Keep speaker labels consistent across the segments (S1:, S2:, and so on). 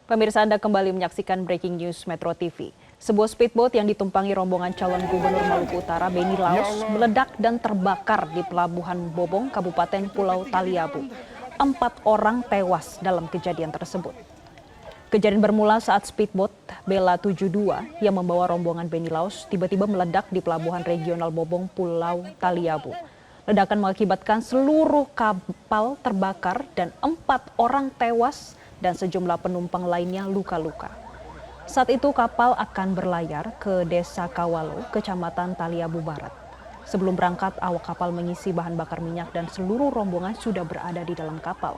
S1: Pemirsa, Anda kembali menyaksikan Breaking News Metro TV. Sebuah speedboat yang ditumpangi rombongan calon gubernur Maluku Utara Beni Laos meledak dan terbakar di Pelabuhan Bobong, Kabupaten Pulau Taliabu. 4 orang tewas dalam kejadian tersebut. Kejadian bermula saat speedboat Bella 72 yang membawa rombongan Beni Laos tiba-tiba meledak di Pelabuhan Regional Bobong, Pulau Taliabu. Ledakan mengakibatkan seluruh kapal terbakar dan 4 orang tewas dan sejumlah penumpang lainnya luka-luka. Saat itu kapal akan berlayar ke Desa Kawalo, Kecamatan Taliabu Barat. Sebelum berangkat, awak kapal mengisi bahan bakar minyak dan seluruh rombongan sudah berada di dalam kapal.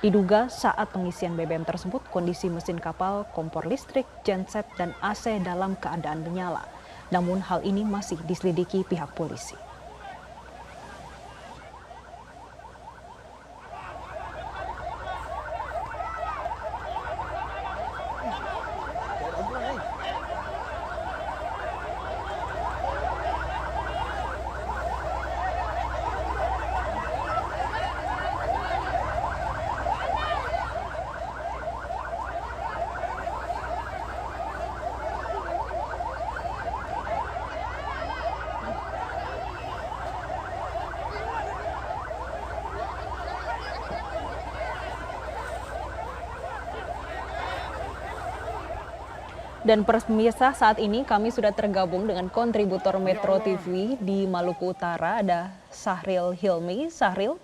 S1: Diduga saat pengisian BBM tersebut, kondisi mesin kapal, kompor listrik, genset, dan AC dalam keadaan menyala. Namun hal ini masih diselidiki pihak polisi. Dan pemirsa, saat ini kami sudah tergabung dengan kontributor Metro TV di Maluku Utara, ada Sahril Hilmi. Sahril,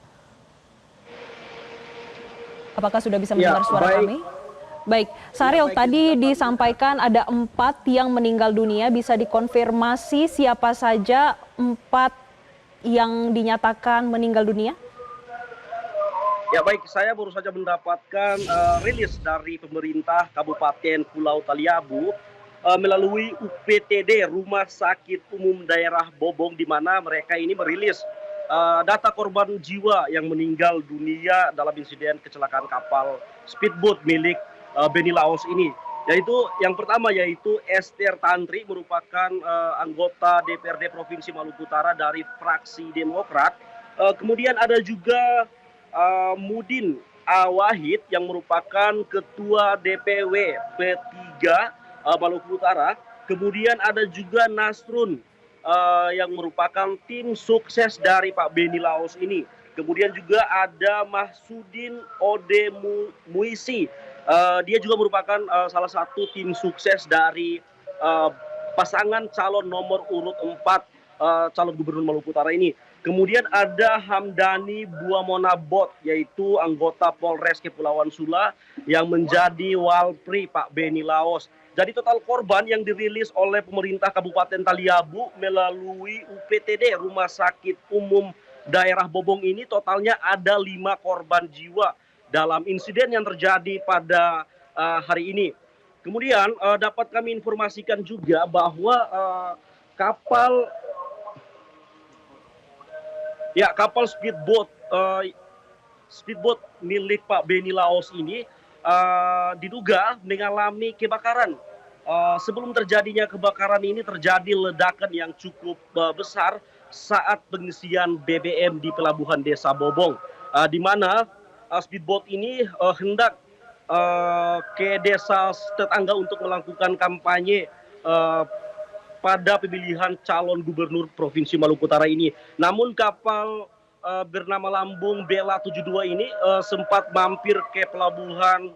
S1: apakah sudah bisa mendengar suara kami? Baik, Sahril, tadi disampaikan ada 4 yang meninggal dunia. Bisa dikonfirmasi siapa saja 4 yang dinyatakan meninggal dunia?
S2: Ya baik, saya baru saja mendapatkan rilis dari pemerintah Kabupaten Pulau Taliabu melalui UPTD Rumah Sakit Umum Daerah Bobong, di mana mereka ini merilis data korban jiwa yang meninggal dunia dalam insiden kecelakaan kapal speedboat milik Beni Laos ini. Yaitu yang pertama yaitu Esther Tantri, merupakan anggota DPRD Provinsi Maluku Utara dari fraksi Demokrat. Kemudian ada juga Mudin Awahid yang merupakan Ketua DPW P3 Maluku Utara. Kemudian ada juga Nasrun yang merupakan tim sukses dari Pak Beni Laos ini. Kemudian juga ada Mahsudin Ode Muisi. Dia juga merupakan salah satu tim sukses dari pasangan calon nomor urut 4 calon gubernur Maluku Utara ini. Kemudian ada Hamdani Buamonabot, yaitu anggota Polres Kepulauan Sula yang menjadi walpri Pak Beni Laos. Jadi total korban yang dirilis oleh pemerintah Kabupaten Taliabu melalui UPTD Rumah Sakit Umum Daerah Bobong ini totalnya ada 5 korban jiwa dalam insiden yang terjadi pada hari ini. Kemudian dapat kami informasikan juga bahwa kapal speedboat milik Pak Beni Laos ini diduga mengalami kebakaran. Sebelum terjadinya kebakaran ini terjadi ledakan yang cukup besar saat pengisian BBM di Pelabuhan Desa Bobong, di mana speedboat ini hendak ke desa tetangga untuk melakukan kampanye pada pemilihan calon gubernur Provinsi Maluku Utara ini. Namun kapal bernama Lambung Bella 72 ini sempat mampir ke Pelabuhan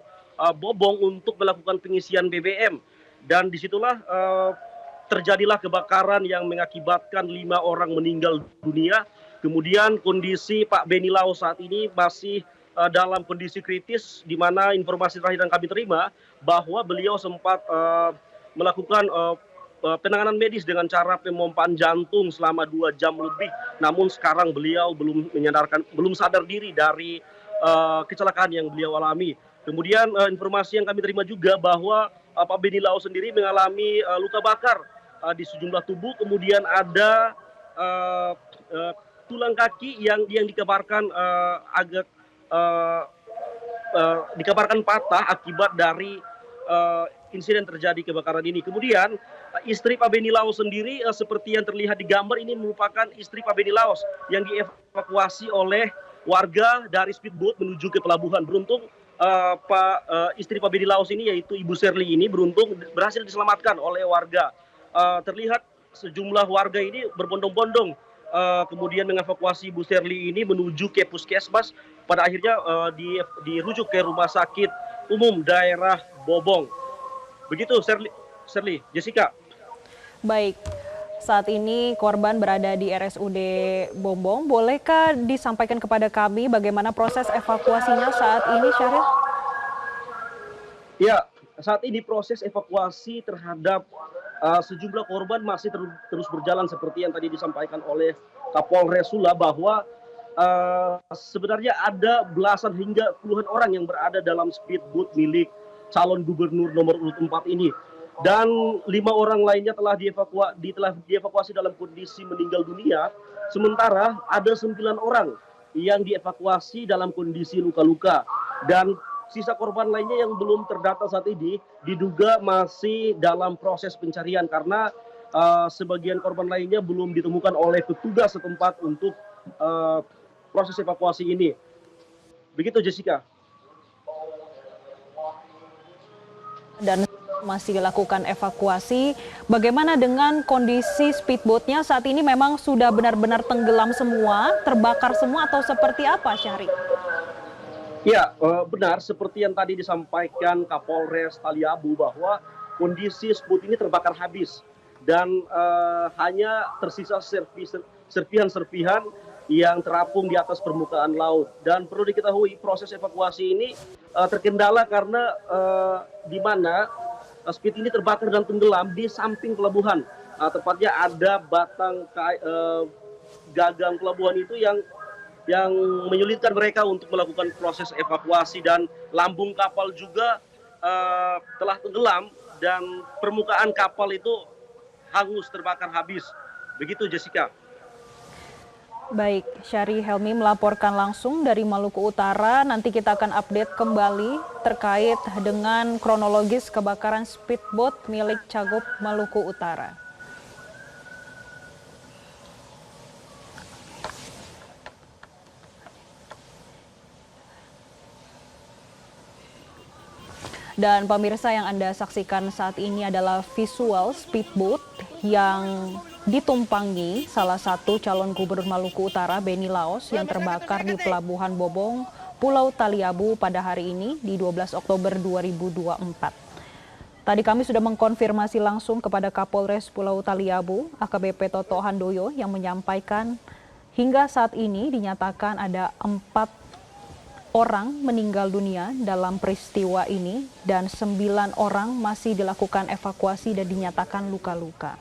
S2: Bobong untuk melakukan pengisian BBM. Dan disitulah terjadilah kebakaran yang mengakibatkan 5 orang meninggal dunia. Kemudian kondisi Pak Beni Laos saat ini masih dalam kondisi kritis, di mana informasi terakhir yang kami terima bahwa beliau sempat melakukan penanganan medis dengan cara pemompaan jantung selama 2 jam lebih. Namun sekarang beliau belum sadar diri dari kecelakaan yang beliau alami. Kemudian informasi yang kami terima juga bahwa Pak Beni Laos sendiri mengalami luka bakar di sejumlah tubuh. Kemudian ada tulang kaki yang dikabarkan dikabarkan patah akibat dari insiden terjadi kebakaran ini. Kemudian istri Pak Beni Laos sendiri seperti yang terlihat di gambar ini merupakan istri Pak Beni Laos yang dievakuasi oleh warga dari speedboat menuju ke pelabuhan. Beruntung istri Pak Beni Laos ini, yaitu Ibu Sherly ini, beruntung berhasil diselamatkan oleh warga. Terlihat sejumlah warga ini berbondong-bondong kemudian mengevakuasi Ibu Sherly ini menuju ke puskesmas. Pada akhirnya dirujuk ke rumah sakit umum daerah Bobong. Begitu, Sherly, Jessica.
S1: Baik, saat ini korban berada di RSUD Bombong. Bolehkah disampaikan kepada kami bagaimana proses evakuasinya saat ini, Syahril?
S2: Ya, saat ini proses evakuasi terhadap sejumlah korban masih terus berjalan seperti yang tadi disampaikan oleh Kapolres Sula, bahwa sebenarnya ada belasan hingga puluhan orang yang berada dalam speedboat milik calon gubernur nomor urut 4 ini. Dan 5 orang lainnya telah dievakuasi dalam kondisi meninggal dunia. Sementara ada 9 orang yang dievakuasi dalam kondisi luka-luka. Dan sisa korban lainnya yang belum terdata saat ini diduga masih dalam proses pencarian, karena sebagian korban lainnya belum ditemukan oleh petugas setempat untuk proses evakuasi ini. Begitu, Jessica.
S1: Dan masih dilakukan evakuasi. Bagaimana dengan kondisi speedboatnya saat ini? Memang sudah benar-benar tenggelam semua, terbakar semua, atau seperti apa, Syahri?
S2: Ya, benar seperti yang tadi disampaikan Kapolres Taliabu, bahwa kondisi speedboat ini terbakar habis dan hanya tersisa serpihan-serpihan yang terapung di atas permukaan laut. Dan perlu diketahui proses evakuasi ini terkendala karena di mana speed ini terbakar dan tenggelam di samping pelabuhan. Tepatnya ada batang gagang pelabuhan itu yang menyulitkan mereka untuk melakukan proses evakuasi, dan lambung kapal juga telah tenggelam dan permukaan kapal itu hangus, terbakar habis. Begitu, Jessica.
S1: Baik, Syahri Helmi melaporkan langsung dari Maluku Utara. Nanti kita akan update kembali terkait dengan kronologis kebakaran speedboat milik Cagup Maluku Utara. Dan pemirsa, yang Anda saksikan saat ini adalah visual speedboat yang ditumpangi salah satu calon gubernur Maluku Utara, Beni Laos, yang terbakar di Pelabuhan Bobong, Pulau Taliabu pada hari ini di 12 Oktober 2024. Tadi kami sudah mengkonfirmasi langsung kepada Kapolres Pulau Taliabu, AKBP Toto Handoyo, yang menyampaikan hingga saat ini dinyatakan ada 4 orang meninggal dunia dalam peristiwa ini dan 9 orang masih dilakukan evakuasi dan dinyatakan luka-luka.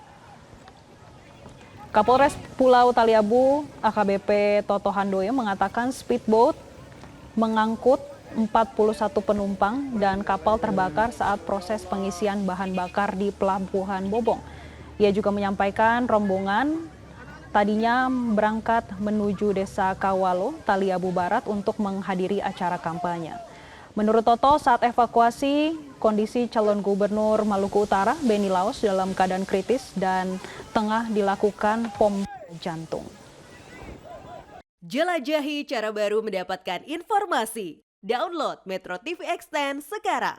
S1: Kapolres Pulau Taliabu, AKBP Toto Handoyo, mengatakan speedboat mengangkut 41 penumpang dan kapal terbakar saat proses pengisian bahan bakar di Pelabuhan Bobong. Ia juga menyampaikan rombongan tadinya berangkat menuju Desa Kawalo, Taliabu Barat untuk menghadiri acara kampanye. Menurut Toto, saat evakuasi, kondisi calon gubernur Maluku Utara, Beni Laos, dalam keadaan kritis dan tengah dilakukan pompa jantung.
S3: Jelajahi cara baru mendapatkan informasi. Download Metro TV Extend sekarang.